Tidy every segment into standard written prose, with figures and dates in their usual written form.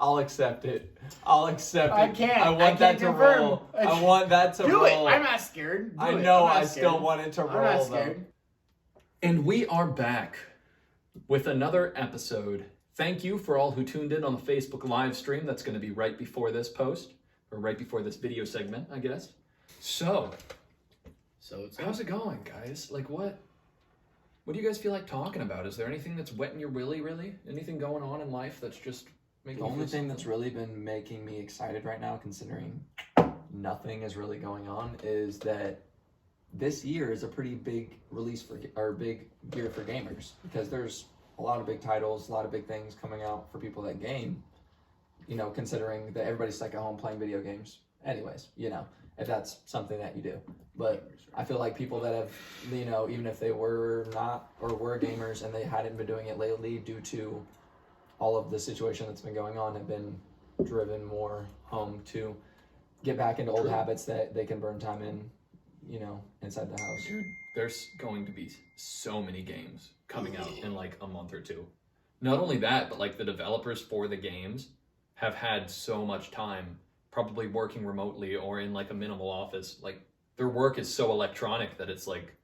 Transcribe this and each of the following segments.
I'll accept it. I'll accept it. I can't. I want that to confirm. roll. I want that to Do roll. it. I'm not scared. I know. I still want it to roll. I'm not scared. And we are back with another episode. Thank you for all who tuned in on the Facebook live stream. That's going to be right before this post, or right before this video segment, I guess. So how's it going, guys? Like, what do you guys feel like talking about? Is there anything that's wetting your willy, really? Anything going on in life that's just making The you only feel thing something? that's really been making me excited right now, considering nothing is really going on, is that this year is a pretty big release big year for gamers, because there's a lot of big titles, a lot of big things coming out for people that game, considering that everybody's stuck at home playing video games anyways, if that's something that you do. But I feel like people that have, even if they were not or were gamers and they hadn't been doing it lately due to all of the situation that's been going on, have been driven more home to get back into old habits that they can burn time in, inside the house. Dude, there's going to be so many games coming out in like a month or two. Not only that, but like the developers for the games have had so much time probably working remotely or in like a minimal office. Like their work is so electronic that it's like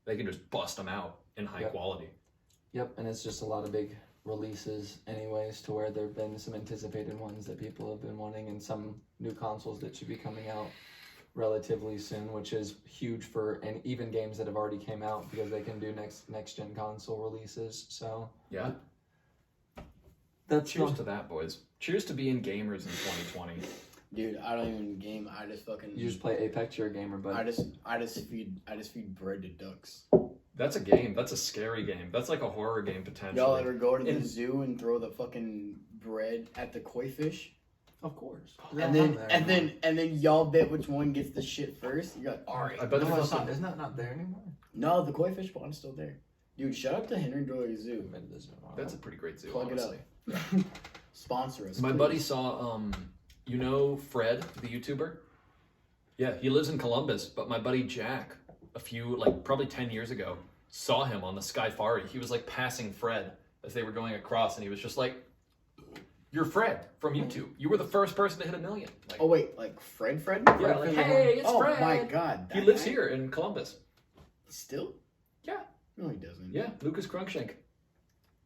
they can just bust them out in high quality. Yep, and it's just a lot of big releases anyways, to where there have been some anticipated ones that people have been wanting, and some new consoles that should be coming out relatively soon, which is huge and even games that have already came out, because they can do next gen console releases. So Yeah. that's Cheers to that, boys. Cheers to being gamers in 2020. Dude, I don't even game. I just fucking. You just play Apex. You're a gamer, but I just feed bread to ducks. That's a game. That's a scary game. That's like a horror game potentially. Y'all ever go to the zoo and throw the fucking bread at the koi fish? of course. And then y'all bet which one gets the shit first. You're like, all right. I bet No, the it's fucking- not. Isn't that not there anymore? No, the koi fish pond is still there. Dude, shout out to Henry Doyle Zoo. That's a pretty great zoo, Plug honestly. it up. Sponsor us. My please. buddy saw, Fred, the YouTuber? Yeah, he lives in Columbus, but my buddy Jack, probably 10 years ago, saw him on the Skyfari. He was like passing Fred as they were going across, and he was just like, "You're Fred from YouTube. You were the first person to hit 1 million." Like, Oh wait, like Fred? yeah, like, hey, it's Oh Fred. my god. He that lives guy? here in Columbus. Still? Yeah, No, he doesn't. yeah, Lucas Crunkshank.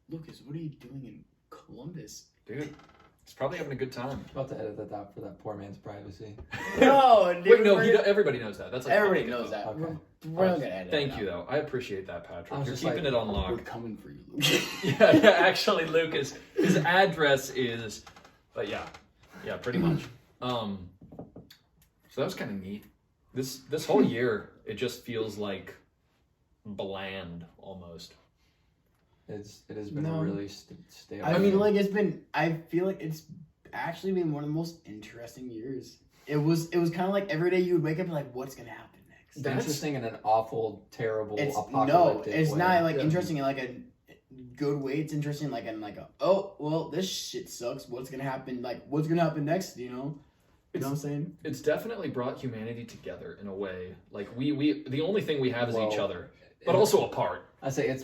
Lucas, what are you doing in Columbus? Dude, he's probably having a good time. About to edit that out for that poor man's privacy. No, dude. Wait, no, everybody knows that. That's like Everybody public knows info. that. Okay. We're not gonna edit Thank it you, out. though. I appreciate that, Patrick. I was You're just keeping like, it on We're lock. coming for you, Lucas. yeah, actually, Lucas, his address is, but yeah, pretty much. So that was kind of neat. This whole year, it just feels like bland almost. It has been No. a really stale. I mean, like I feel like it's actually been one of the most interesting years. It was kind of like every day you would wake up and like, what's gonna happen next? It's interesting in an awful, terrible, It's no, apocalyptic it's way. not like Yeah. interesting in like a good way. It's interesting like in like a, oh well, this shit sucks. What's gonna happen? Like what's gonna happen next? You know what I'm saying? It's definitely brought humanity together in a way. Like we the only thing we have is each Well, other, but also apart. I say it's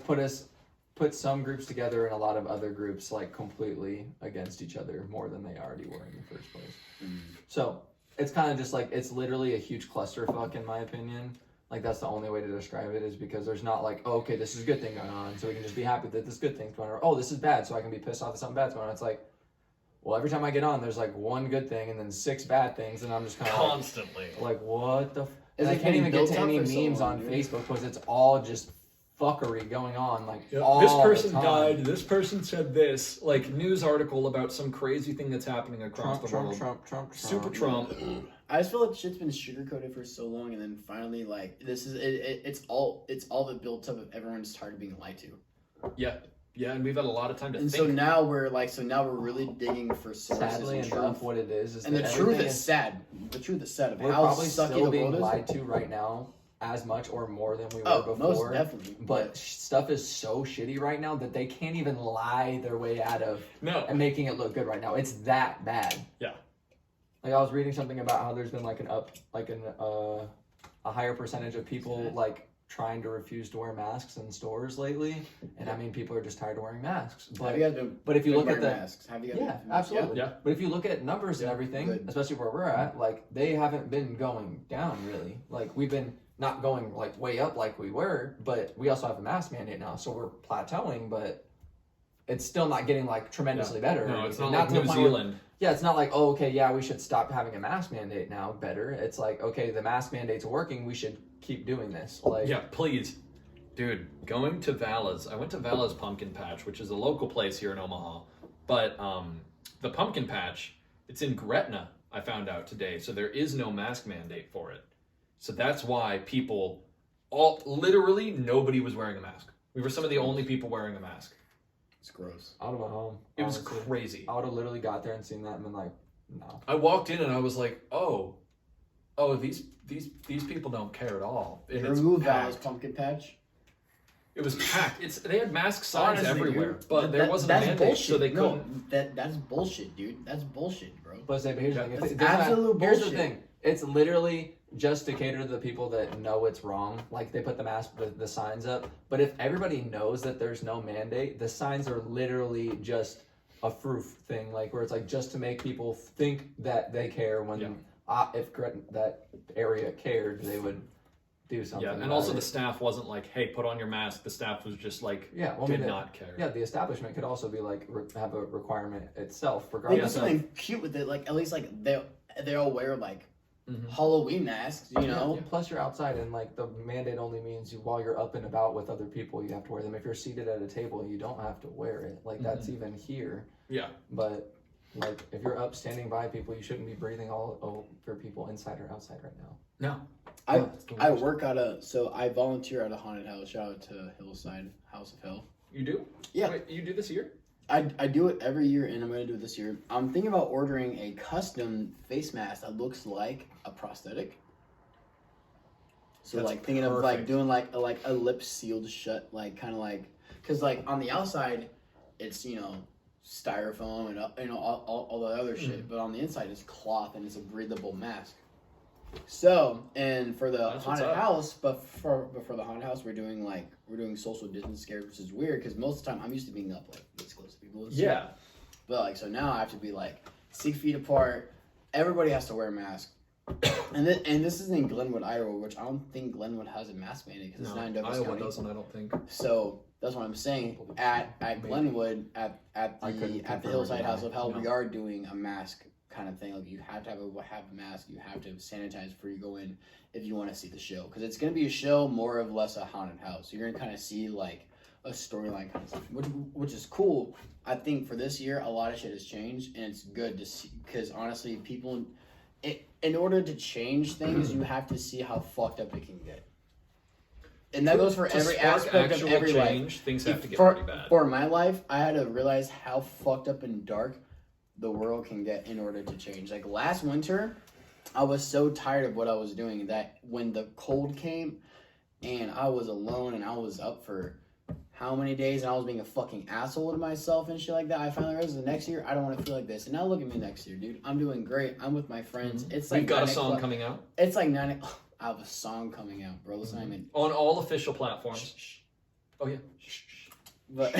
put some groups together and a lot of other groups like completely against each other more than they already were in the first place. So it's kind of just like, it's literally a huge clusterfuck in my opinion. Like that's the only way to describe it, is because there's not like, oh, okay, this is a good thing going on, so we can just be happy that this good thing's going on, or oh, this is bad, so I can be pissed off that something bad's going on. It's like, well, every time I get on, there's like one good thing and then 6 bad things, and I'm just kind of Constantly. like, what the? Is And I it can't even get built to up any for so memes long, on dude? Facebook because it's all just fuckery going on. Like all This person the time. died. This person said this. Like news article about some crazy thing that's happening across the world. Super Trump. I just feel like shit's been sugarcoated for so long, and then finally, like this is it. It's all the built up of everyone just tired of being lied to. Yeah, and we've had a lot of time to And think. so now we're really digging for sources Sadly and enough, truth. what it is And the that truth everything is sad. The truth is sad of we're how probably sucky still the being world is. lied to right now as much or more than we were Oh, most before. definitely. But stuff is so shitty right now that they can't even lie their way out of No. and making it look good right now. It's that bad. Yeah. Like I was reading something about how there's been like a higher percentage of people like trying to refuse to wear masks in stores lately, and I mean people are just tired of wearing masks. Have But you guys been, but if you look at the masks? Have you guys yeah, been, absolutely. Yeah. But if you look at numbers and Yeah, everything, good. especially where we're at, like they haven't been going down really. Like we've been not going like way up like we were, but we also have a mask mandate now, so we're plateauing, but it's still not getting like tremendously better. or No, it's anything. not like to the New point where- Zealand. Yeah, it's not like, oh, okay, yeah, we should stop having a mask mandate now. Better. It's like, okay, the mask mandate's working. We should keep doing this. Like, Yeah, please. Dude, going to Vala's. I went to Vala's Pumpkin Patch, which is a local place here in Omaha. But the Pumpkin Patch, it's in Gretna, I found out today. So there is no mask mandate for it. So that's why people, literally nobody was wearing a mask. We were some of the only people wearing a mask. It's gross. out of my home. It was honestly. crazy. I would have literally got there and seen that and been like, no. I walked in and I was like, oh, these people don't care at all. And it's Remove packed. Val's pumpkin patch. It was packed. They had mask signs Honestly, everywhere, dude, but there wasn't a that's mandate, bullshit. so they No, couldn't. that's bullshit, dude. That's bullshit, bro. But say, but here's the thing. That's It doesn't have- absolute Here's the bullshit. thing. It's literally just to cater to the people that know it's wrong. Like they put the signs up. But if everybody knows that there's no mandate, the signs are literally just a proof thing. Like where it's like just to make people think that they care when if that area cared, they would do something. Yeah, and about also it. the staff wasn't like, "Hey, put on your mask." The staff was just like, Yeah, well, I did mean, not care. Yeah, the establishment could also be like have a requirement itself, They do regardless of. something cute with it. Like at least like they all wear like Mhm. Halloween masks. You know. Yeah, plus you're outside, and like the mandate only means while you're up and about with other people, you have to wear them. If you're seated at a table, you don't have to wear it. Like that's even here. Yeah. But like if you're up standing by people, you shouldn't be breathing all over people inside or outside right now. No. I work so I volunteer at a haunted house. Shout out to Hillside House of Hell. You do? Yeah. Wait, you do this year? I do it every year, and I'm going to do it this year. I'm thinking about ordering a custom face mask that looks like a prosthetic. So That's like thinking of like perfect. doing like a lip sealed shut, like kind of like, because like on the outside, it's styrofoam and all the other shit, but on the inside it's cloth and it's a breathable mask. So, and for the That's what's haunted up. house, but for the haunted house, we're doing social distance scares, which is weird because most of the time I'm used to being up like this close to people. and shit. Yeah. But like, so now I have to be like 6 feet apart. Everybody has to wear a mask. And this is in Glenwood, Iowa, which I don't think Glenwood has a mask mandate because it's not in Douglas Iowa County. doesn't, I don't think. So that's what I'm saying. At Glenwood, at I couldn't the confirm Hillside or House deny. of Hell, we No. are doing a mask kind of thing. Like you have to have a mask. You have to sanitize before you go in if you want to see the show, because it's gonna be a show more or less a haunted house. You're gonna kind of see like a storyline kind of stuff, which is cool. I think for this year, a lot of shit has changed, and it's good to see because honestly, people, in order to change things, you have to see how fucked up it can get. And that goes for To every spark aspect of actual every life. change, things have to get for, pretty bad. For my life, I had to realize how fucked up and dark the world can get in order to change. Like last winter, I was so tired of what I was doing that when the cold came and I was alone and I was up for how many days and I was being a fucking asshole to myself and shit like that, I finally realized the next year I don't want to feel like this. And now look at me next year, dude. I'm doing great. I'm with my friends. It's like We've got a 9 song o'clock. coming out It's like 9 I have a song coming out, bro. Listen, I'm in. on all official platforms. Oh yeah. But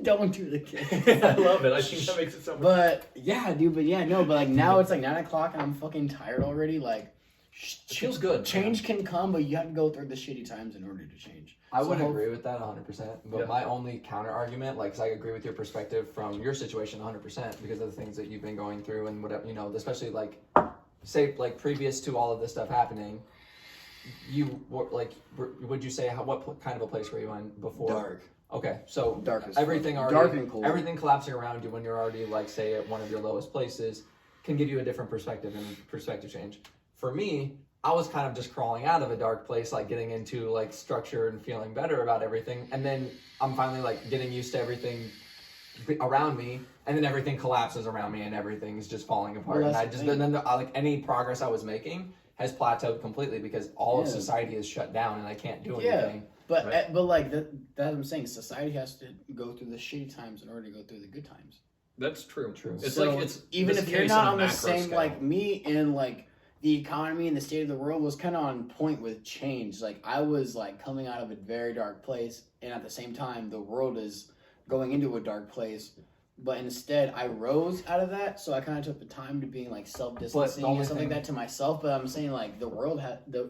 don't do the kid. I love it. I think that makes it so much. But yeah, dude. But yeah, no. But like now it's like 9 o'clock and I'm fucking tired already. Like, It feels good. change can come, but you have to go through the shitty times in order to change. I So would hope- agree with that 100%. But Yeah. my only counter argument, like, 'cause I agree with your perspective from your situation 100% because of the things that you've been going through and whatever, especially like, say, like previous to all of this stuff happening, you were like, would you say what kind of a place were you in before? Dark. Okay, so Dark as everything fuck. already, Dark and cold. everything collapsing around you when you're already like, say, at one of your lowest places can give you a different perspective and perspective change. For me, I was kind of just crawling out of a dark place, like getting into like structure and feeling better about everything. And then I'm finally like getting used to everything around me, and then everything collapses around me and everything's just falling apart. Well, And I that's just, the thing. like any progress I was making has plateaued completely because all of Yeah. society is shut down and I can't do Yeah. anything. But Right. but like that's what I'm saying. Society has to go through the shitty times in order to go through the good times. That's true. True. It's So like it's even this if you're case not a on the macro same scale. like me and like the economy and the state of the world was kind of on point with change. Like I was like coming out of a very dark place, and at the same time, the world is going into a dark place. But instead, I rose out of that, so I kind of took the time to being like self-distancing and stuff like that to myself. But I'm saying like the world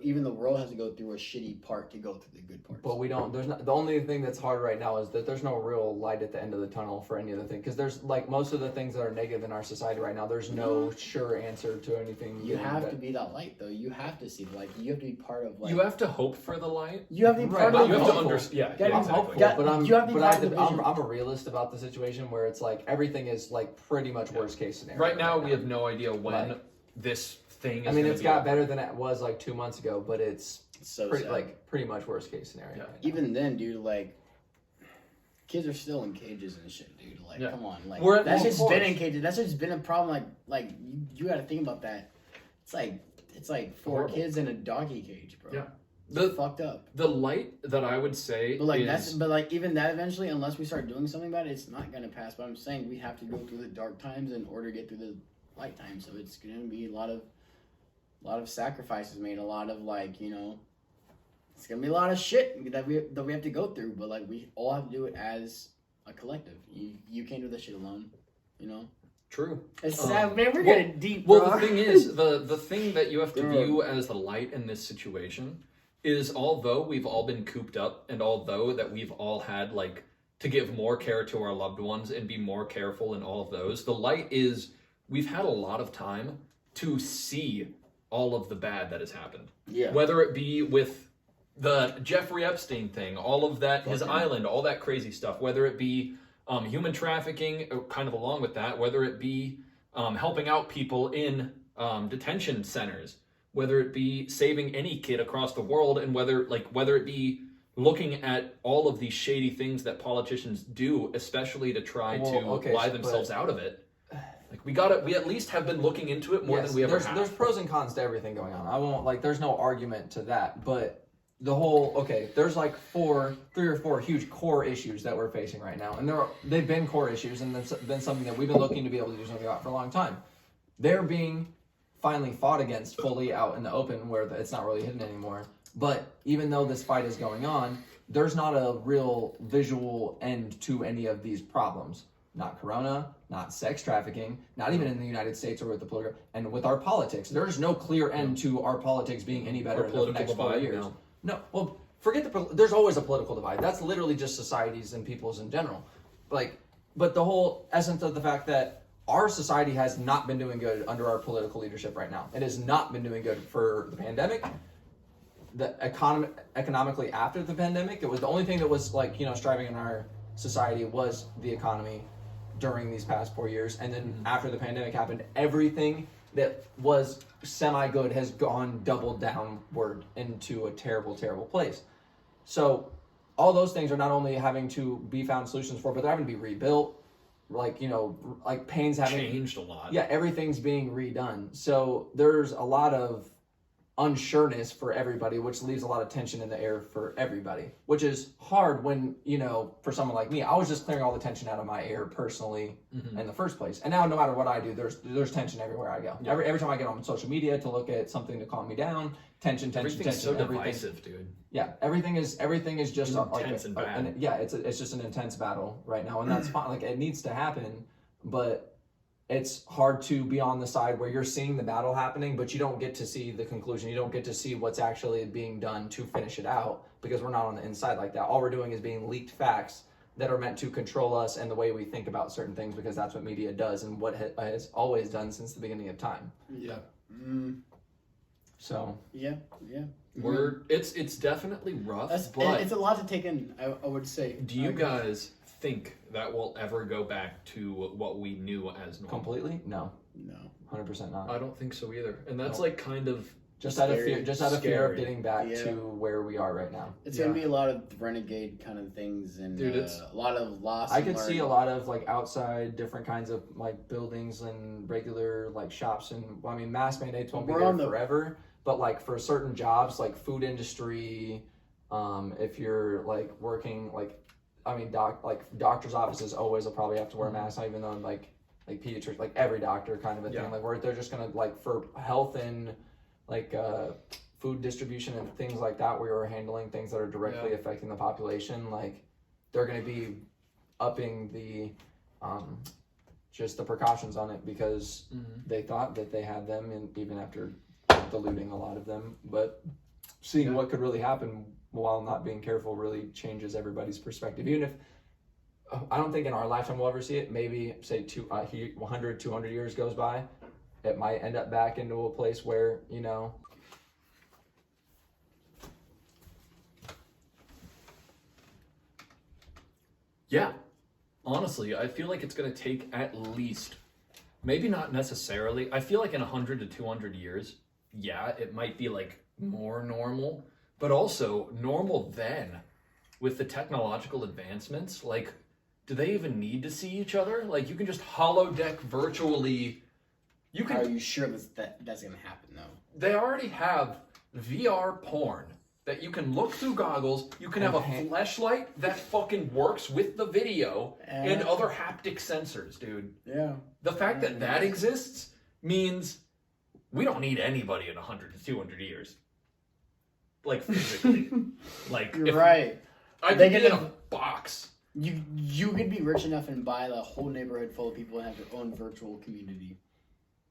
even the world has to go through a shitty part to go through the good parts. But we don't. There's not. The only thing that's hard right now is that there's no real light at the end of the tunnel for any of the things. Because there's like most of the things that are negative in our society right now. There's no sure answer to anything. You have to be that light, though. You have to see the light. You have to be part of like. You have to hope for the light. You have to be part Right, of. You the have to hopeful. understand. Yeah, Yeah, I'm exactly. hopeful. Yeah, but I'm, you have to be but part of the vision. I'm a realist about the situation where it's like everything is like pretty much worst case scenario. Right now, we have no idea when Right. this thing is. I mean, gonna it's be got over. better than it was like 2 months ago, but it's So pretty, sad. pretty much worst case scenario. Yeah. Right now. Even then, dude, like kids are still in cages and shit, dude. Like, Yeah. come on, like We're- that's well, just of been course. in cages. That's just been a problem. Like you got to think about that. It's like 4 Horrible. kids in a doggy cage, bro. Yeah. It's fucked up. The light that I would say But like is even that eventually, unless we start doing something about it, it's not gonna pass. But I'm saying we have to go through the dark times in order to get through the light times. So it's gonna be a lot of sacrifices made, a lot of like, you know, it's gonna be a lot of shit that we have to go through. But like we all have to do it as a collective. You can't do this shit alone, you know. true. It's sad, man. We're well- getting deep, Well, bro. the thing is, the thing that you have to Dude. view as the light in this situation is, although we've all been cooped up, and although that we've all had like to give more care to our loved ones and be more careful in all of those, the light is we've had a lot of time to see all of the bad that has happened. Yeah. Whether it be with the Jeffrey Epstein thing, all of that, his Okay. island, all that crazy stuff, whether it be human trafficking, kind of along with that, whether it be helping out people in detention centers, whether it be saving any kid across the world, and whether it be looking at all of these shady things that politicians do, especially to try to lie themselves out of it. Like we at least have been looking into it more Yes, than we ever there's, have. There's pros and cons to everything going on. I won't there's no argument to that, but the whole there's like 3 or 4 huge core issues that we're facing right now, and they've been core issues, and that's been something that we've been looking to be able to do something about for a long time. They're being finally fought against fully out in the open, where it's not really hidden anymore. But even though this fight is going on, there's not a real visual end to any of these problems. Not corona, not sex trafficking, not even in the United States or with the political, and with our politics. There's no clear end to our politics being any better in the next 4 years. No, well, forget there's always a political divide. That's literally just societies and peoples in general. But the whole essence of the fact that our society has not been doing good under our political leadership right now. It has not been doing good for the pandemic. The economically after the pandemic, it was the only thing that was striving in our society was the economy during these past 4 years. And then after the pandemic happened, everything that was semi-good has gone double downward into a terrible, terrible place. So all those things are not only having to be found solutions for, but they're having to be rebuilt. Pain's having changed a lot. Yeah, everything's being redone. So there's a lot of unsureness for everybody, which leaves a lot of tension in the air for everybody, which is hard when, for someone like me, I was just clearing all the tension out of my air personally in the first place. And now no matter what I do, there's tension everywhere I go. Yeah. Every time I get on social media to look at something to calm me down, tension. Everything's so divisive, dude. Yeah, everything is just Intense and bad. It's just an intense battle right now, and that's fine. Like, it needs to happen, but it's hard to be on the side where you're seeing the battle happening, but you don't get to see the conclusion. You don't get to see what's actually being done to finish it out, because we're not on the inside like that. All we're doing is being leaked facts that are meant to control us and the way we think about certain things, because that's what media does and what has always done since the beginning of time. Yeah. So Yeah. It's definitely rough, It's but a lot to take in. I would say. do you guys think that we'll ever go back to what we knew as normal? completely, no, No. 100% not. I don't think so either. And that's Nope. like kind of Just out of Scary. fear, just out of fear of Scary. getting back Yeah. to where we are right now. It's Yeah. gonna be a lot of renegade kind of things, and Dude, it's- a lot of loss. I could see a lot of outside different kinds of buildings and regular shops, and mask mandates won't be We're there on the- forever, but for certain jobs like food industry, if you're working doctor's offices always will probably have to wear a mask, even though pediatrics, every doctor kind of a Yeah. thing, where they're just gonna for health and like food distribution and things like that, where you're handling things that are directly affecting the population, like they're going to be upping the just the precautions on it, because they thought that they had them, and even after diluting a lot of them, but seeing what could really happen while not being careful really changes everybody's perspective. Even if I don't think in our lifetime we'll ever see it, maybe say 100, 200 years goes by, it might end up back into a place where, you know, Yeah. Honestly, I feel like it's going to take at least, maybe not necessarily, I feel like in 100 to 200 years, yeah, it might be like more normal, but also normal then with the technological advancements. Like, do they even need to see each other? Like, you can just holodeck virtually. You can. Are you sure that's going to happen, though? They already have VR porn that you can look through goggles. You can have a flashlight that fucking works with the video and other haptic sensors, dude. Yeah. The fact that that exists means we don't need anybody in 100 to 200 years. Like, physically. Like, You're right. I could get in a box. You could be rich enough and buy the whole neighborhood full of people and have your own virtual community.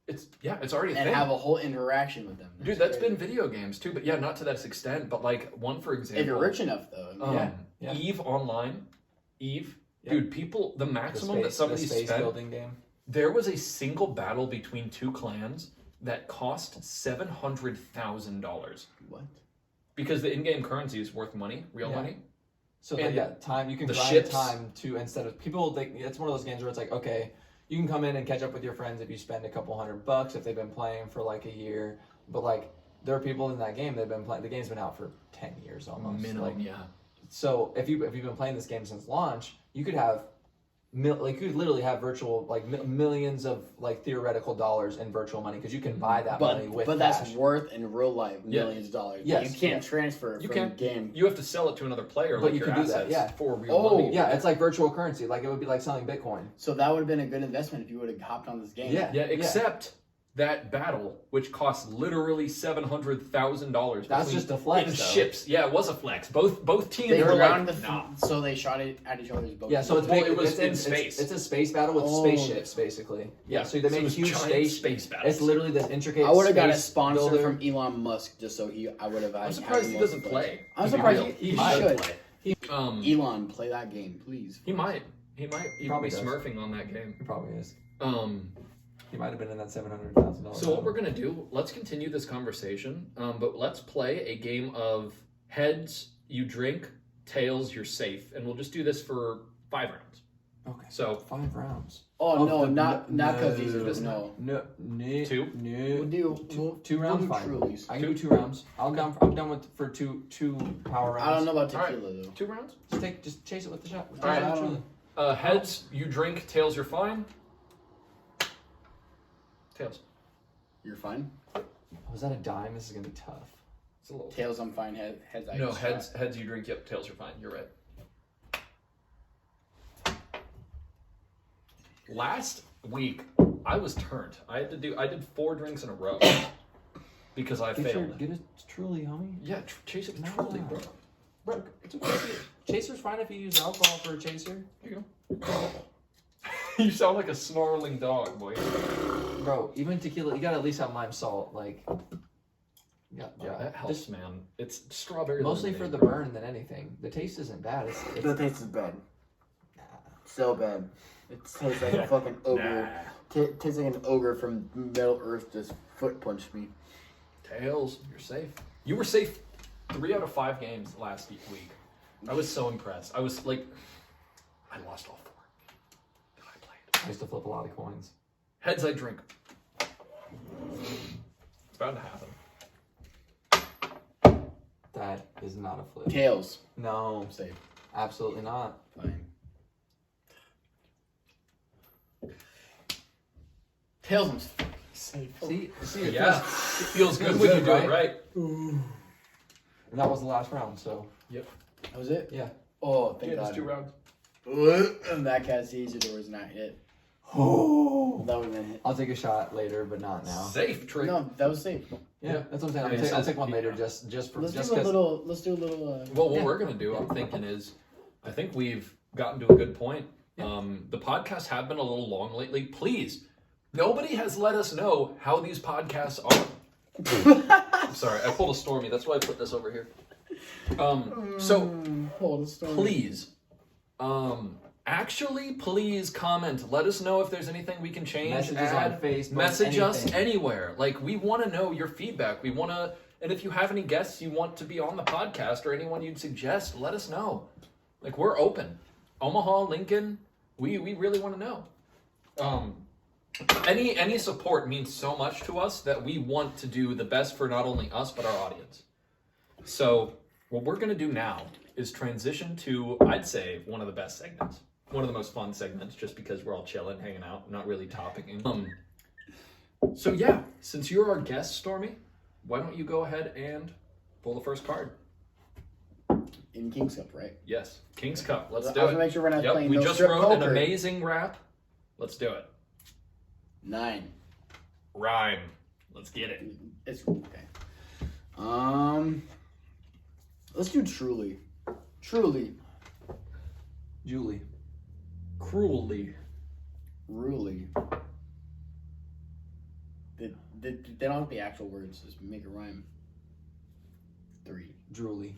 It's already a and thing. have a whole interaction with them. Dude, that's been video games too, but yeah, not to that extent. But like one, for example, if you're rich enough, though. Eve Online, dude, people, the maximum that somebody the space spent. building game. There was a single battle between two clans that cost $700,000. What? Because the in-game currency is worth money, real money. So And time you can the grind ships- time to, instead of people. It's one of those games where it's like, okay, you can come in and catch up with your friends if you spend a couple $100 if they've been playing for like a year. But like, there are people in that game that've been playing. The game's been out for 10 years almost. Minimum, like, yeah. So if you've been playing this game since launch, you could have you could literally have virtual millions of like theoretical dollars in virtual money, because you can buy that money with but cash. that's worth in real life millions of dollars. Yes, You can't transfer it You from can't. the game. You have to sell it to another player, But like you your can do that, assets, yeah. for real money. Yeah, it's like virtual currency. Like, it would be like selling Bitcoin. So that would have been a good investment if you would have hopped on this game. Yeah. Yeah, except that battle, which cost literally $700,000. That's just a flex, in though. ships. Yeah, it was a flex. Both teams They were grounded like, the nah. so they shot it at each other's boats. Yeah, so it's Well, big. it was it's in space. It's a space battle with spaceships, basically. Yeah, so they So made it was huge giant space battles. It's literally this intricate. I would have got a space sponsor builder. from Elon Musk just so I would have. I'm surprised he doesn't play. I'm to be surprised real. he might should. play. Elon, play that game, please. He might even probably be does. smurfing on that game. He probably is. Um, He might have been in that $700,000. So what we're gonna do? Let's continue this conversation, but let's play a game of heads. You drink, tails. You're safe, and we'll just do this for 5 rounds. Okay. So 5 rounds. Oh no, the- not because these are no. just no. No. 2? We'll do Two rounds. we'll do Fine. Trulies. I can do 2 rounds. I'm done with for two power rounds. I don't know about All right. tequila though. 2 rounds. Just chase it with the shot. All right. Truly. Heads. You drink. Tails. You're fine. Tails. You're fine. Was that a dime? This is gonna be tough. It's a little. Tails, I'm fine. Heads, I No, just heads. Heads. You drink. Yep. Tails. You're fine. You're right. Last week, I was turned. I did 4 drinks in a row because I failed. Get it truly, homie. Yeah, chase it with No. Truly, bro. Bro, it's okay. Chaser's fine if you use alcohol for a chaser. Here you go. You sound like a snarling dog, boy. Bro, even tequila, you gotta at least have lime salt. Like, yeah, That helps, man. It's strawberry. Mostly for lemonade, the bro. burn than anything. The taste isn't bad. It's The taste is bad. So bad. It tastes like a fucking ogre. Tastes like an ogre from Middle Earth just foot punched me. Tails, you're safe. You were safe 3 out of 5 games last week. I was so impressed. I was like, I lost all 4 that I played. I used to flip a lot of coins. Heads, I drink. It's bound to happen. That is not a flip. Tails. No, I'm safe. absolutely not. Fine. Tails, I'm safe. See, it Yeah, feels- it feels good when you do it right. And that was the last round, so Yep. That was it? yeah. Oh, thank Yeah, God. just 2 rounds. And that cat sees it, or is not it. Oh, That would have been it. I'll take a shot later, but not now. Safe trick. No, that was safe. Yeah, that's what I'm saying. Yeah, I'll so- take one later, just for Let's just do a because. little. Let's do a little. Well, what Yeah. we're gonna do, I'm thinking, is I think we've gotten to a good point. The podcasts have been a little long lately. Please, nobody has let us know how these podcasts are. I'm sorry, I pulled a Stormy. That's why I put this over here. So Hold the story. please, actually, please comment. Let us know if there's anything we can change. Messages on Facebook, Message us anything. anywhere. Like, we want to know your feedback. We want to, and if you have any guests you want to be on the podcast or anyone you'd suggest, let us know. Like, we're open. Omaha, Lincoln, we really want to know. Any support means so much to us that we want to do the best for not only us but our audience. So what we're going to do now is transition to, I'd say, one of the best segments. One of the most fun segments, just because we're all chilling, hanging out, not really topicing. So yeah, since you're our guest, Stormy, why don't you go ahead and pull the first card? In King's Cup, right? Yes, King's Cup. Let's I do was it. gonna make sure we're not Yep, playing we no just strip wrote an poker. amazing rap. Let's do it. 9. Rhyme. Let's get it. It's okay. Let's do truly. Truly. Julie. Cruelly. Ruly. They don't have to be actual words. Just make it rhyme. 3. Drooly.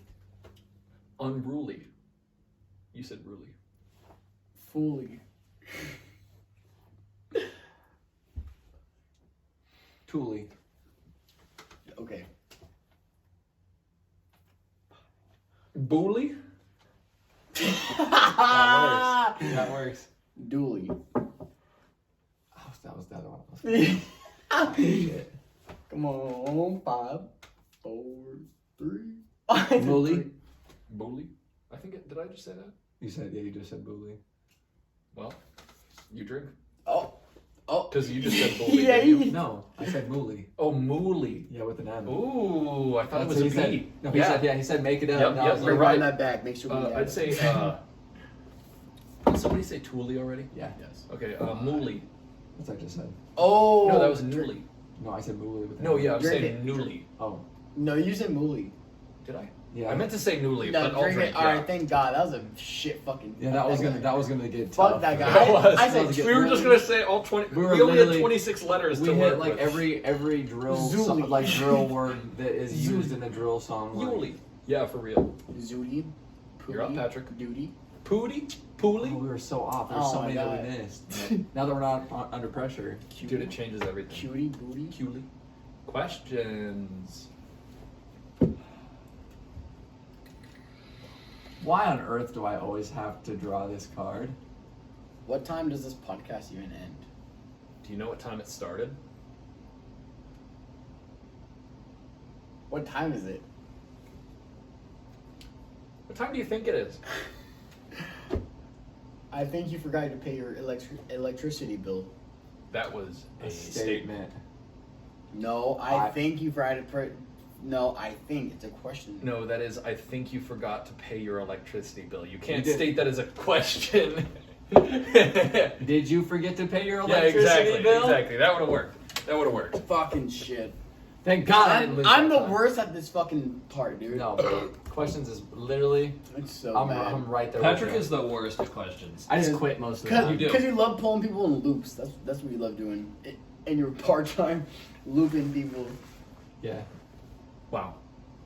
Unruly. You said ruly. Fully. Tooly. Okay. Bully? That works. Dooley. Oh, that was the other one. Shit. Come on. 5, 4, 3. Bully. Bully? I think did I just say that? You said, yeah, you just said bully. Well, you drink. Oh. Because you just said bully. Yeah, didn't you? No, I said mooly. Oh, mooly. Yeah, with an M. Ooh, I thought That's it was what a he said. B. No, he said make it up. Yep, and I yep, was you're like, right. Run that back. Make sure we I'd say, did somebody say Tooley already? Yeah, Yes. Okay, mooly. that's what I just said. Oh. No, that was newly. No, I said mooly with an No, M. yeah, I'm Drink saying it. newly. Oh, No, you said Mooly. Did I? yeah. I meant to say newly, No, but I'll drink drink. it. Alright, thank God. That was a shit fucking. Yeah, that was fuck gonna get Fuck tough. that guy. That was. I said We We were just truly. gonna say all 20. We We, were only had literally- 26 letters We to hit work like with. every drill Zuli. like drill word that is used in a drill song. Like, Yuli. Yeah, for real. Zooty. You're up, Patrick. Duty. Pooty? oh, Pooly? we were so off. There's Oh so my many that we God. missed. Now that we're not under pressure. Dude, it changes everything. Cutie. Booty. Cuely. Questions. Why on earth do I always have to draw this card? What time does this podcast even end? Do you know what time it started? What time is it? What time do you think it is? I think you forgot to pay your electricity bill. That was a statement. Statement. No, I think you forgot to put. No, I think it's a question. No, that is, I think you forgot to pay your electricity bill. You can't did. state that as a question. Did you forget to pay your Yeah, electricity bill? exactly. That would have worked. That would have worked. Fucking shit. Thank God I didn't lose I'm that the time. worst at this fucking part, dude. No, but questions is literally. It's so I'm bad. right there. Patrick with you. is the worst at questions. I just quit most of the time. You do. Because you love pulling people in loops. That's what you love doing. And you're part-time looping people. Yeah. Wow.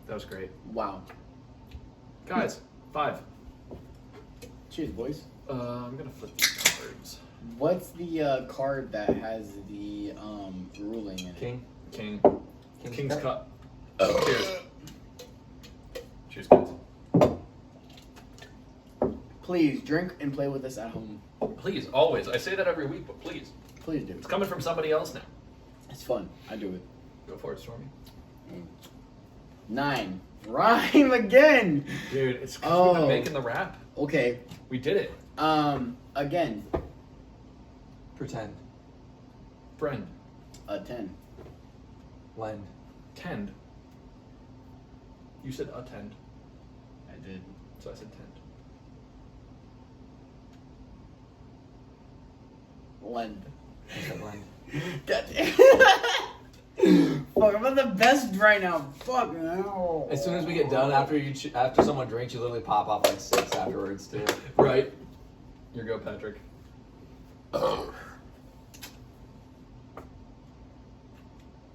That was great. Wow. Guys, 5. Cheers, boys. I'm going to flip these cards. What's the card that has the ruling in it? King. King's Cup. Cheers. Cheers, guys. Please drink and play with us at home. Please, always. I say that every week, but please. Please do. It's coming from somebody else now. It's fun. I do it. Go for it, Stormy. 9. Rhyme again. Dude, it's because we've been Oh. making the rap. Okay. We did it. Again. Pretend. Friend. 10. Lend. Tend. You said attend, I did. so I said tend. Lend. I said blend. God damn. Fuck, I'm at the best right now. Fuck no. As soon as we get done, after someone drinks, you literally pop off like 6 afterwards too. Right. Here go, Patrick.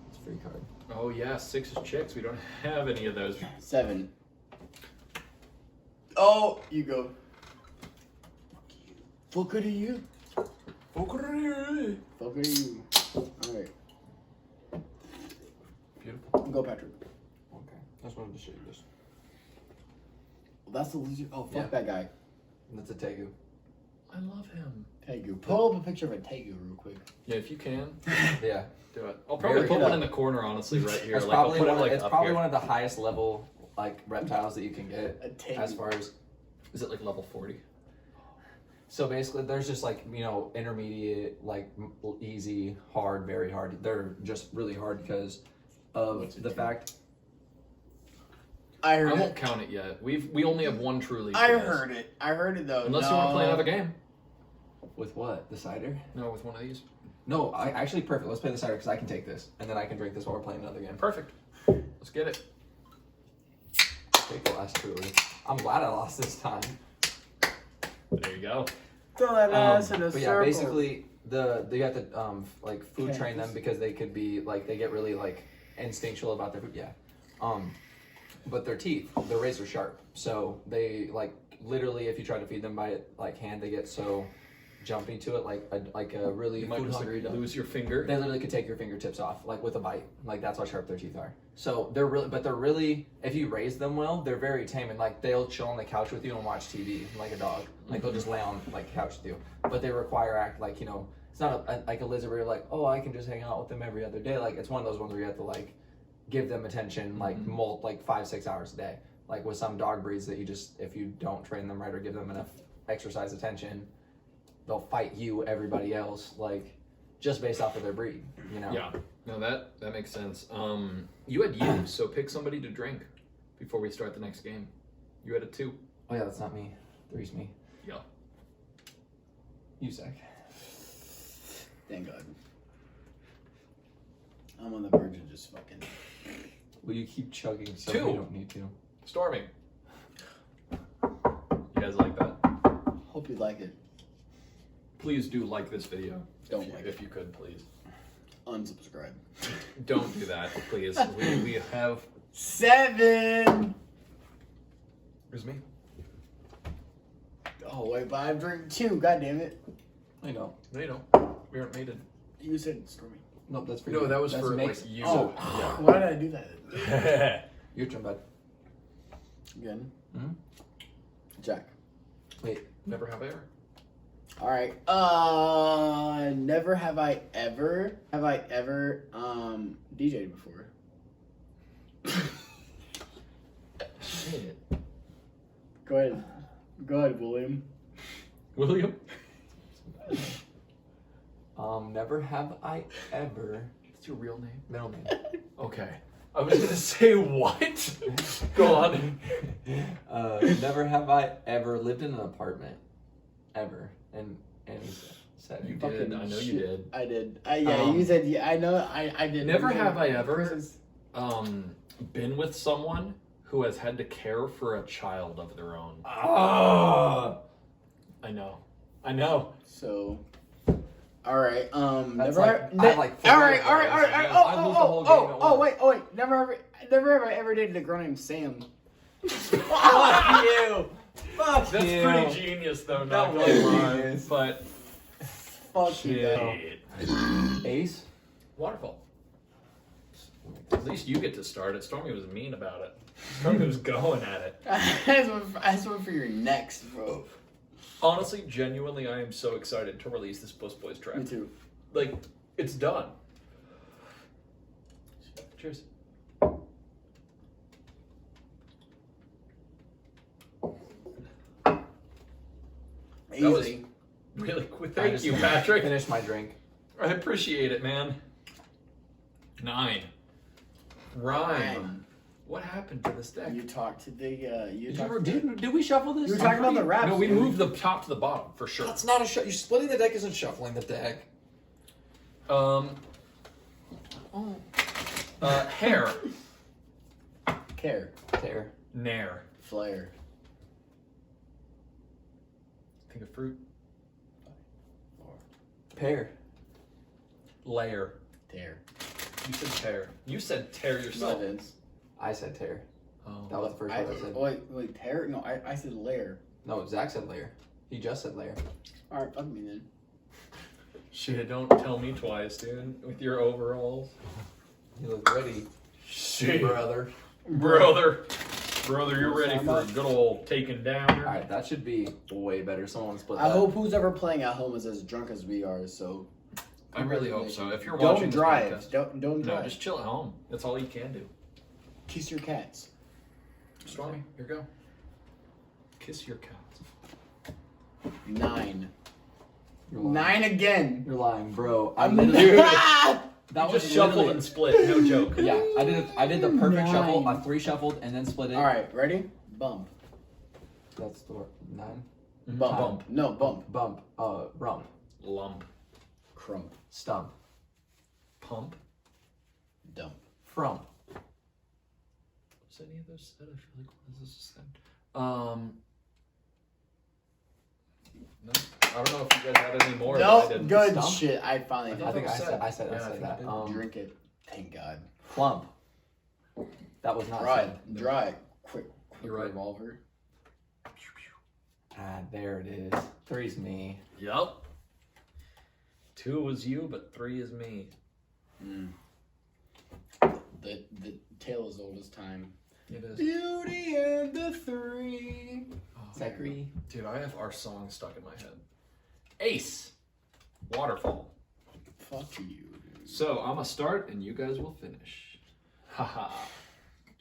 It's a free card. Oh yeah, 6 is chicks. We don't have any of those. 7. Oh, you go. Fuck it to you. Fuck it to you. Alright. Beautiful. Go, Patrick. Okay. I just wanted to show you this. Well, that's the loser. Oh, fuck Yeah. that guy. That's a Tegu. I love him. Tegu. Pull up a picture of a Tegu real quick. Yeah, if you can, Yeah. do it. I'll probably Very put good. one in the corner, honestly, right here. It's Like, I'll probably, put one, it like it's up probably here. one of the highest level like reptiles that you can get A Tegu. as far as. Is it like level 40? So basically, there's just like, intermediate, like easy, hard, very hard. They're just really hard because of What's it the do? fact. I I heard won't it. count it yet. We only have one true leaf. I for this. heard it. I heard it though. Unless you want to play another game. With what? The cider? No, with one of these. No, I actually perfect. Let's play the cider because I can take this and then I can drink this while we're playing another game. Perfect. Let's get it. Take the last truly. I'm glad I lost this time. There you go. Throw that ass in a But yeah, circle. basically you have to like food train them Campus. because they could be like they get really like instinctual about their food. Yeah. But their teeth, they're razor sharp. So they like literally if you try to feed them by like hand, they get so jumpy to it like a really You might food just hungry dog. lose your finger. They literally could take your fingertips off, like with a bite. Like that's how sharp their teeth are. So they're really, if you raise them well, they're very tame and like they'll chill on the couch with you and watch TV like a dog. Like they'll just lay on like a couch with you. But they require like it's not like a lizard where you're like, oh, I can just hang out with them every other day. Like it's one of those ones where you have to like give them attention like 5-6 hours a day. Like with some dog breeds that you just if you don't train them right or give them enough exercise attention, they'll fight you, everybody else, like just based off of their breed, Yeah. No, that makes sense. You had you, so pick somebody to drink before we start the next game. You had a 2. Oh yeah, that's not me. 3's me. Yeah. You suck. Thank God. I'm on the verge of just fucking. Will you keep chugging so 2. you don't need to? Storming. You guys like that? Hope you like it. Please do like this video. Don't if, like if you could, please. Unsubscribe. Don't do that, please. We have. 7. Here's me. Oh wait, but I'm drinking 2. God damn it. I know. No, you don't. We aren't mated. You said Stormy. Nope, that's for No, you. that was That's for mix. like you. Oh, Yeah. why did I do that? Your turn, bud. Again. Mhm. Jack. Wait. Never have I ever. All right. Never have I ever DJ'd before. Shit. Go ahead, William. William? Never have I ever. What's your real name? Middle name. Okay. I was gonna say what? Go on. Never have I ever lived in an apartment. Ever. In any setting. You did. I know you did. I did. You said yeah. I know. I did. Never have I ever Chris's- been with someone who has had to care for a child of their own. Ah! I know. So. All right. That's Never. like- I have like 4 all right. of All right. those. All right. I lose the whole game at Oh. once. Wait. Never have I ever dated a girl named Sam. Fuck you! Fuck That's you! pretty genius, though. Not That gonna was lie. genius. But Fuck you. shit. Ace? Waterfall. At least you get to start it. Stormy was mean about it. Stormy was going at it. I just went for your next, bro. Honestly, genuinely, I am so excited to release this Bus Boys track. Me too. Like, it's done. Cheers. Easy. That was really quick. Thank you, Patrick. Finish my drink. I appreciate it, man. 9. Rhyme. What happened to this deck? You talked to the. Did we shuffle this? You were talking about the wraps. No, we dude. moved the top to the bottom for sure. That's not a shuffle. You're splitting the deck isn't shuffling the deck. Hair. Care. Tear. Nair. Flare. Think of fruit. Pear. Layer. Tear. You said tear. You said tear yourself. Vince. I said tear. Oh. That was the first one I said. Wait, tear? No, I said layer. No, Zach said layer. He just said layer. Alright, fuck me then. Shit, don't tell me twice, dude. With your overalls. You look ready, Shit. brother. Brother, you're ready for a good old taking down. All right, that should be way better. Someone split I that. hope who's ever playing at home is as drunk as we are, so. I really hope so. If you're watching Don't this drive. podcast- Don't No, drive. just chill at home. That's all you can do. Kiss your cats. Stormy, here you go. Kiss your cats. 9. You're lying. 9 again. You're lying, bro. I'm literally- Ah! that You was just shuffled literally- and split. No joke. Yeah, I did the perfect 9. shuffle. I 3 shuffled and then split it. Alright, ready? Bump. That's the 9. Bump. Bump. No, bump. Bump. Rump. Lump. Crump. Stump. Pump. Dump. Frump. Was any of those said? I feel like what is this said? No. I don't know if you guys had any more. but I No, didn't. good Stump? shit. I finally I did. I think that I was said sad. Yeah, I think that. I did. Drink it. Thank God. Plump. That was not Dry. said. Dry. Quick You're right. revolver. Ah, there it is. 3's me. Yup. 2 was you, but 3 is me. The tale is old as time. It is. Beauty and the Three. Oh, Zachary. dude, I have our song stuck in my head. Ace. Waterfall. Fuck you, dude. So I'm gonna start and you guys will finish. Haha.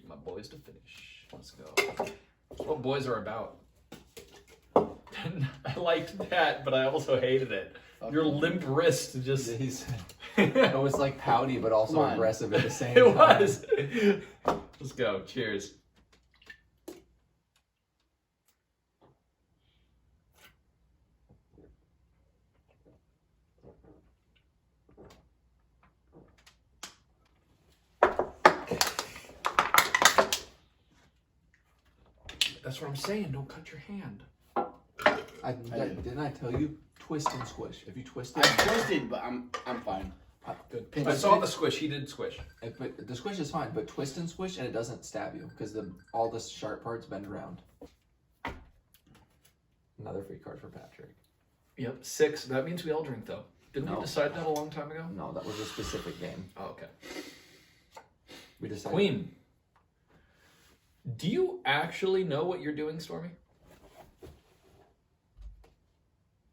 My boys to finish. Let's go. That's what boys are about. I liked that, but I also hated it. Fuck Your you. limp wrist just. He's, it it was like pouty, but also Come on. aggressive at the same time. was. Let's go. Cheers. That's what I'm saying. Don't cut your hand. Didn't I tell you? Twist and squish. If you twist I it, twisted, but I'm fine. Good. Pinch I it. saw the squish. He did squish. but the squish is fine. But twist and squish, and it doesn't stab you because all the sharp parts bend around. Another free card for Patrick. Yep. 6. That means we all drink, though. Didn't No. we decide that a long time ago? No, that was a specific game. Oh, okay. We decided. Queen. Do you actually know what you're doing, Stormy?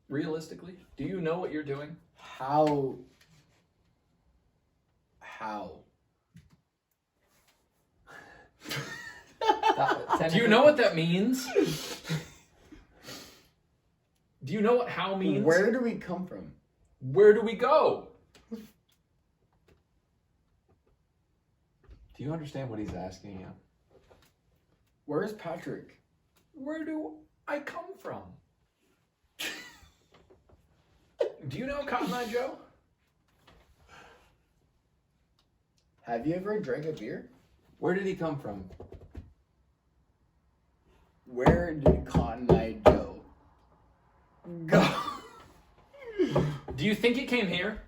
Realistically, do you know what you're doing? How? Do you know what that means? Do you know what how means? Where do we come from? Where do we go? Do you understand what he's asking you? Where's Patrick? Where do I come from? Do you know Cotton Eye Joe? Have you ever drank a beer? Where did he come from? Where did Cotton Eye Joe go? Do you think he came here?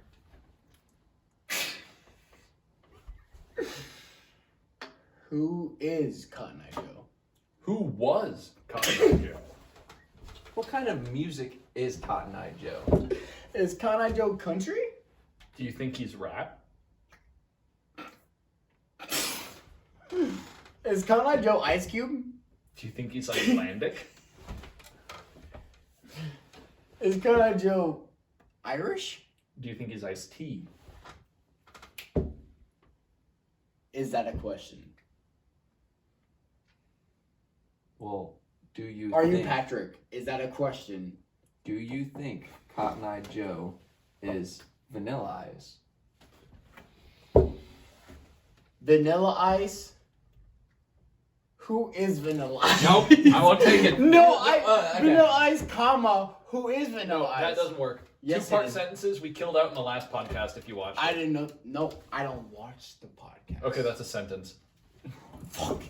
Who is Cotton Eye Joe? Who was Cotton Eye Joe? What kind of music is Cotton Eye Joe? Is Cotton Eye Joe country? Do you think he's rap? Is Cotton Eye Joe Ice Cube? Do you think he's Icelandic? Is Cotton Eye Joe Irish? Do you think he's iced tea? Is that a question? Well, do you Are you think, Patrick? Is that a question? do you think Cotton Eye Joe is Vanilla Ice? Vanilla Ice Who is Vanilla Ice? Nope, I won't take it. okay. Vanilla Ice, comma, who is Vanilla Ice? That doesn't work. Yes, Two-part it is. sentences we killed out in the last podcast if you watched I it. didn't know. No, I don't watch the podcast. Okay, that's a sentence. Fuck.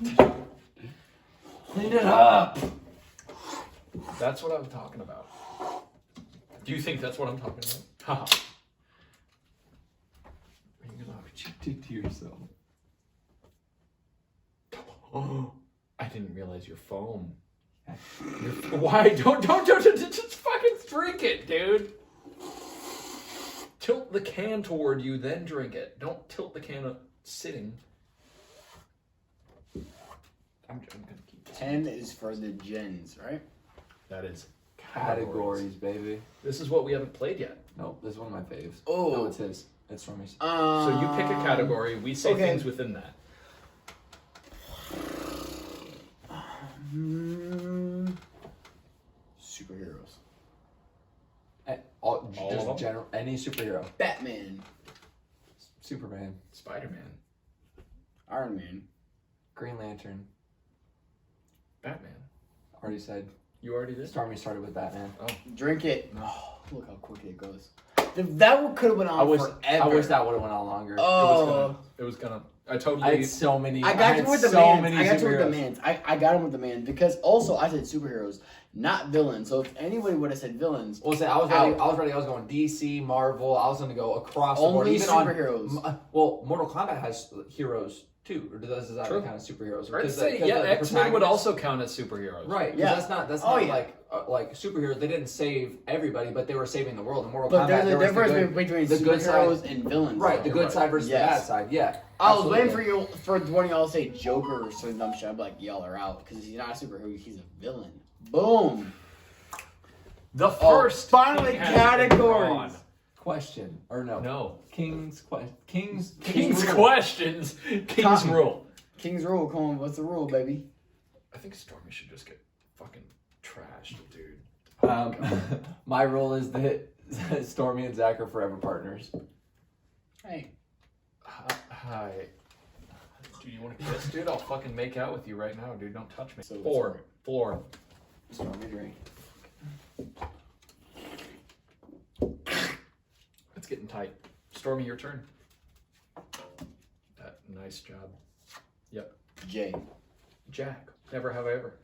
Clean it up. That's what I'm talking about. Do you think that's what I'm talking about? Haha. Are you gonna... What you did to yourself? Oh, I didn't realize your foam. Why? Don't just fucking drink it, dude. Tilt the can toward you, then drink it. Don't tilt the can up sitting. I'm gonna keep this. 10 is for the gens, right? That is Categories, baby. This is what we haven't played yet. Nope, this is one of my faves. Oh. No, it's his. It's Stormy's. So you pick a category, we say okay. things within that. Superheroes. All All just of them? general, any superhero. Batman. Superman, Spider-Man, Iron Man. Green Lantern. Batman. Already said. You already did? Stormy started with Batman. Oh. Drink it. Oh, look how quick it goes. That could have went on forever. I wish that would have went on longer. Oh. It was gonna. I totally. I had so many. I got had you with the so mans. many I got you with the superheroes. mans. I got him with the mans because also I said superheroes, not villains. So if anybody would have said villains, Well, say I was ready. I was going DC, Marvel. I was going to go across the board. only Even superheroes. Well, Mortal Kombat has heroes too, or does that True. kind of superheroes? I'd Because say, the X-Men would protagonists- also count as superheroes. Right. Yeah. That's not Oh, yeah. like superheroes. They didn't save everybody, but they were saving the world. In Mortal but Kombat, there's a there was difference between the good superheroes side- and villains. right, the though. good Right. side versus Yes. the bad side. Yeah. I was absolutely. waiting for one of y'all to say Joker or some dumb shit. I'd be like, y'all are out because he's not a superhero. He's a villain. Boom. The first finally thing has been categories. drawn. Question or no? No. King's King's rule. questions. King's Cotton. rule. King's rule, come on. What's the rule, baby? I think Stormy should just get fucking trashed, dude. My rule is that Stormy and Zach are forever partners. Hey. Hi. Do you want to kiss, dude? I'll fucking make out with you right now, dude. Don't touch me. So Floor. Stormy drink. It's getting tight. Stormy, your turn. Nice job. Yep. Jay. Jack. Never have I ever.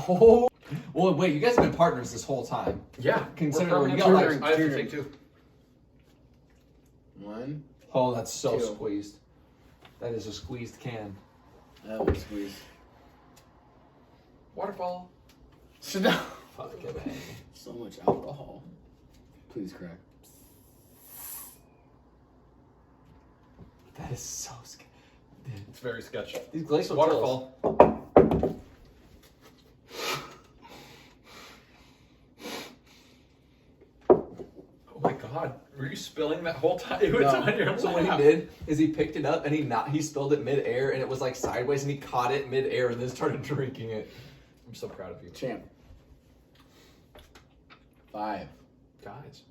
Oh. Well, wait. You guys have been partners this whole time. Yeah. Consider we're we permanent got, partners. like, I have to two. take two. 1. Oh, that's so Two. squeezed. That is a squeezed can. That was squeeze. Waterfall. So Fuck it, man. So much alcohol. Please crack. That is so scary. It's very sketchy. These glacial Waterfall. Oh my god. Were you spilling that whole time? It was No. on your So what he lap. did is he picked it up and he spilled it midair and it was like sideways and he caught it midair and then started drinking it. I'm so proud of you. Champ. 5. Guys.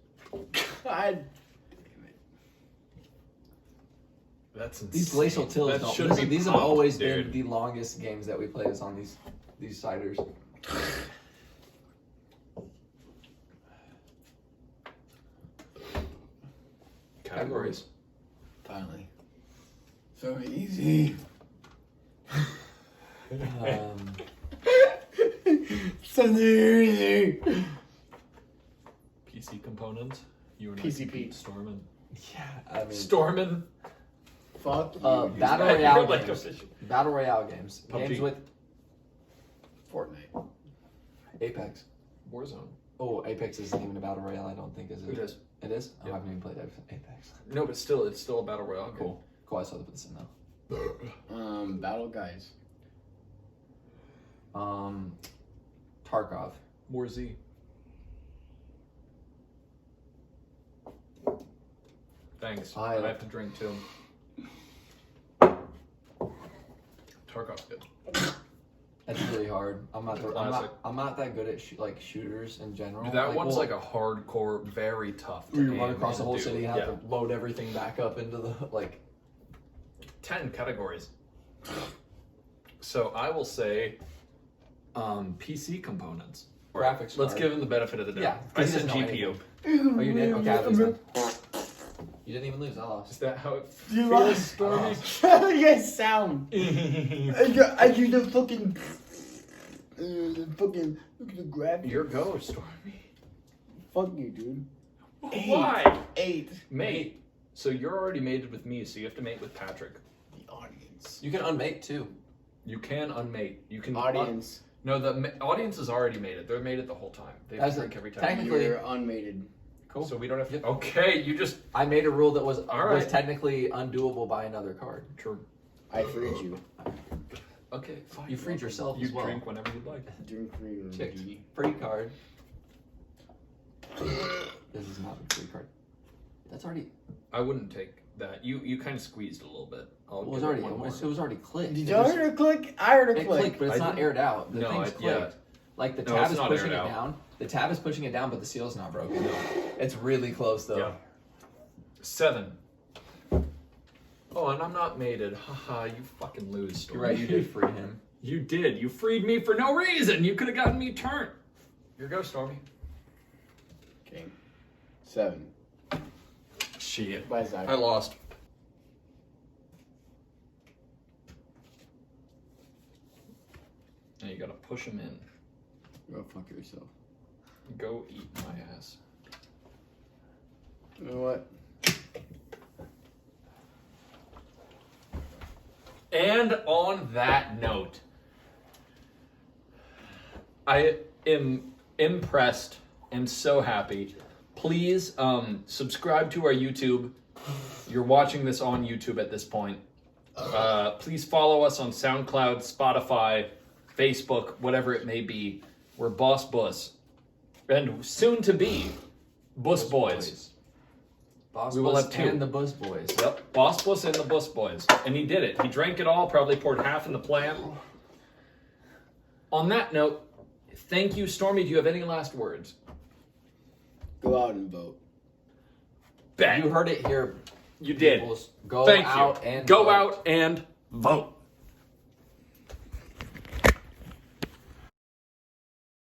God. That's insane. These glacial tills That don't. should be These have pumped, always dude. been the longest games that we played is on these ciders. Categories. Finally. So easy. So easy. PC components. You and PCP. I Stormin. Yeah, I mean Stormin. Fuck you. battle You're royale like games. official. Battle royale games. PUBG. Games with Fortnite. Apex. Warzone. Oh, Apex isn't even a battle royale. I don't think is it. It is. It is. Oh, Yeah. I haven't even played Apex. No, but still, it's still a battle royale. game. Cool. Cool. I saw the put this in though. Battle guys. Tarkov. War Z. Thanks. I- I have to drink too. Tarkov's good. That's really hard. I'm not Classic. that good at shooters in general. That one's like a hardcore, very tough. To you run aim across the and whole do. city and Yeah. have to load everything back up into the 10 categories. So I will say PC components. Graphics Let's card. give him the benefit of the doubt. Yeah, I 'cause he said doesn't know GPU. Oh, you did? Okay, I lose then. You didn't even lose. I lost. Is that how it You feels, lost. Stormy? How do you guys sound? I do the fucking. Look at the graphics. Your go, Stormy. Fuck you, dude. Why? 8. Mate. So you're already mated with me, so you have to mate with Patrick. The audience. You can unmate too. You can unmate. You can Audience. No, the audience is already mated. They're mated the whole time. They have As to a- drink every time. technically- You're unmated. Cool. So we don't have to. Yep. Okay, you just. I made a rule that was All right. technically undoable by another card. True. I freed you. Okay, fine. You freed yourself You as well. drink whenever you'd like. Drink free or Kicked. duty. Free card. This is not a free card. That's already. I wouldn't take that. You kind of squeezed a little bit. It was already. It was already clicked. Did It you was- hear a click? I heard a It click. clicked, but it's I not didn't- aired out. The No, thing's yeah. clicked. Like the No, tab it's is not pushing it aired out. down. The tab is pushing it down, but the seal's not broken. It's really close though. Yeah. 7. Oh, and I'm not mated. Haha, you fucking lose, Stormy. You're right. You did free him. You did. You freed me for no reason. You could have gotten me turned. Your go, Stormy. Okay. 7. Shit. By Zach. I lost. Now you gotta push him in. Go fuck yourself. Go eat my ass. You know what? And on that note, I am impressed and so happy. Please subscribe to our YouTube. You're watching this on YouTube at this point. Please follow us on SoundCloud, Spotify, Facebook, whatever it may be. We're Buss. And soon to be Buss Boys. Boss We will Bus have 2. and the Buzz Boys. Yep, Buss and the Buss Boys. And he did it. He drank it all, probably poured half in the plant. On that note, thank you, Stormy. Do you have any last words? Go out and vote. Bet. You heard it here. You did. peoples. Go Thank out you. and Go vote. out and vote.